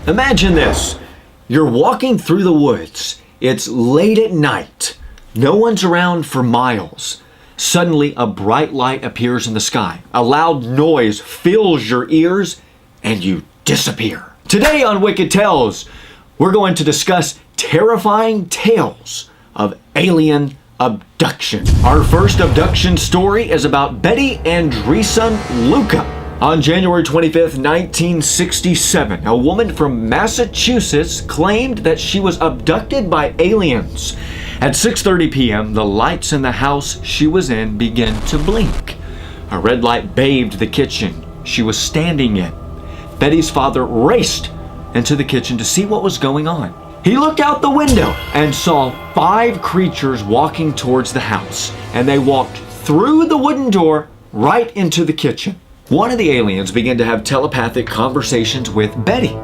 Imagine this. You're walking through the woods. It's late at night. No one's around for miles. Suddenly, a bright light appears in the sky. A loud noise fills your ears, and you disappear. Today on Wicked Tales, we're going to discuss terrifying tales of alien abduction. Our first abduction story is about Betty and Dreeson Luca. On January 25th, 1967, a woman from Massachusetts claimed that she was abducted by aliens. At 6:30 p.m., the lights in the house she was in began to blink. A red light bathed the kitchen she was standing in. Betty's father raced into the kitchen to see what was going on. He looked out the window and saw 5 creatures walking towards the house, and they walked through the wooden door right into the kitchen. One of the aliens began to have telepathic conversations with Betty.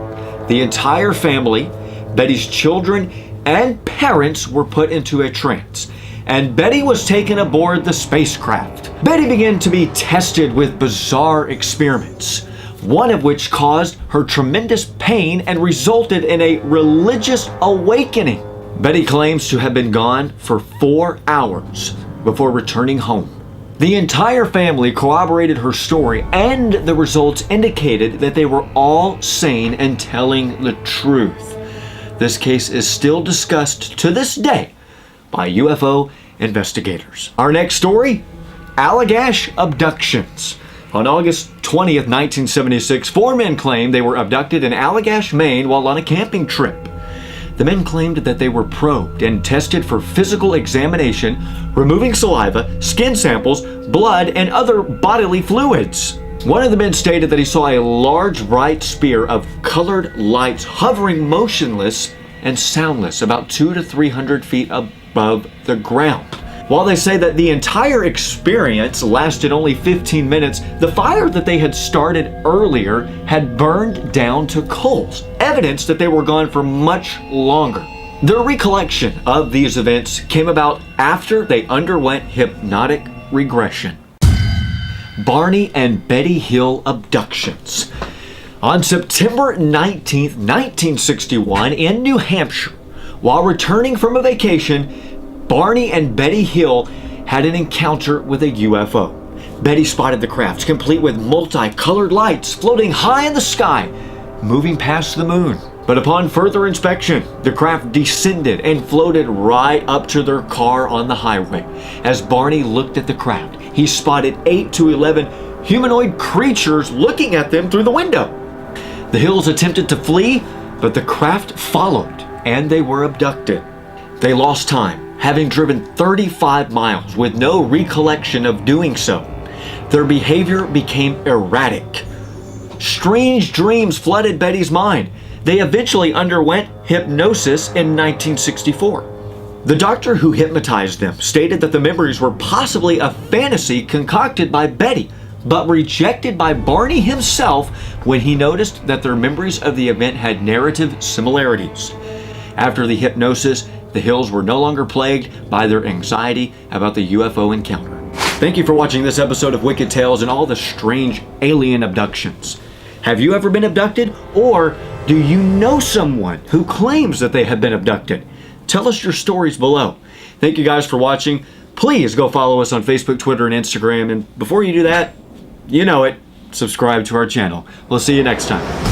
The entire family, Betty's children, and parents were put into a trance, and Betty was taken aboard the spacecraft. Betty began to be tested with bizarre experiments, one of which caused her tremendous pain and resulted in a religious awakening. Betty claims to have been gone for 4 hours before returning home. The entire family corroborated her story, and the results indicated that they were all sane and telling the truth. This case is still discussed to this day by UFO investigators. Our next story, Allagash Abductions. On August 20th, 1976, 4 men claimed they were abducted in Allagash, Maine while on a camping trip. The men claimed that they were probed and tested for physical examination, removing saliva, skin samples, blood, and other bodily fluids. One of the men stated that he saw a large bright spear of colored lights hovering motionless and soundless about 200 to 300 feet above the ground. While they say that the entire experience lasted only 15 minutes, the fire that they had started earlier had burned down to coals, evidence that they were gone for much longer. Their recollection of these events came about after they underwent hypnotic regression. Barney and Betty Hill abductions. On September 19th, 1961, in New Hampshire, while returning from a vacation, Barney and Betty Hill had an encounter with a UFO. Betty spotted the craft, complete with multicolored lights floating high in the sky, moving past the moon. But upon further inspection, the craft descended and floated right up to their car on the highway. As Barney looked at the craft, he spotted 8 to 11 humanoid creatures looking at them through the window. The Hills attempted to flee, but the craft followed, and they were abducted. They lost time, having driven 35 miles with no recollection of doing so. Their behavior became erratic. Strange dreams flooded Betty's mind. They eventually underwent hypnosis in 1964. The doctor who hypnotized them stated that the memories were possibly a fantasy concocted by Betty, but rejected by Barney himself when he noticed that their memories of the event had narrative similarities. After the hypnosis, the Hills were no longer plagued by their anxiety about the UFO encounter. Thank you for watching this episode of Wicked Tales and all the strange alien abductions. Have you ever been abducted? Or do you know someone who claims that they have been abducted? Tell us your stories below. Thank you guys for watching. Please go follow us on Facebook, Twitter, and Instagram. And before you do that, you know it, subscribe to our channel. We'll see you next time.